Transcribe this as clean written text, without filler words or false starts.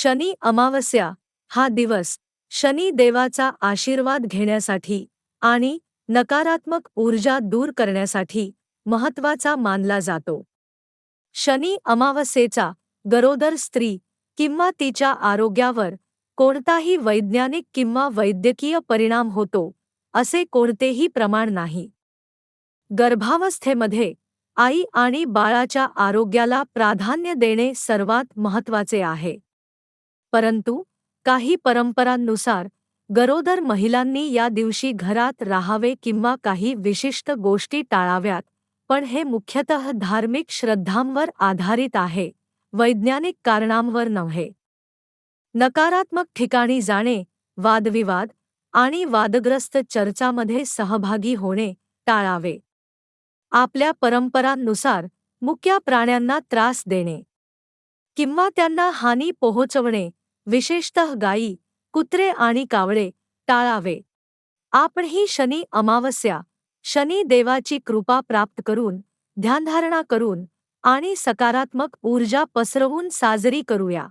शनी अमावस्या हा दिवस शनी देवाचा आशीर्वाद घेण्यासाठी आणि नकारात्मक ऊर्जा दूर करण्यासाठी महत्त्वाचा मानला जातो. शनी अमावस्येचा गरोदर स्त्री किंवा तिच्या आरोग्यावर कोणताही वैज्ञानिक किंवा वैद्यकीय परिणाम होतो असे कोणतेही प्रमाण नाही. गर्भावस्थेमध्ये आई आणि बाळाच्या आरोग्याला प्राधान्य देणे सर्वात महत्त्वाचे आहे. परंतु काही परंपरांनुसार गरोदर महिलांनी या दिवशी घरात राहावे किंवा काही विशिष्ट गोष्टी टाळाव्यात, पण हे मुख्यतः धार्मिक श्रद्धांवर आधारित आहे, वैज्ञानिक कारणांवर नव्हे. नकारात्मक ठिकाणी जाणे, वादविवाद आणि वादग्रस्त चर्चामध्ये सहभागी होणे टाळावे. आपल्या परंपरांनुसार मुक्या प्राण्यांना त्रास देणे किंवा त्यांना हानी पोहोचवणे, विशेषतः गायी, कुत्रे आणि कावळे, टाळावे. आपणही शनी अमावस्या, शनी देवाची कृपा प्राप्त करून, ध्यानधारणा करून आणि सकारात्मक ऊर्जा पसरवून साजरी करूया.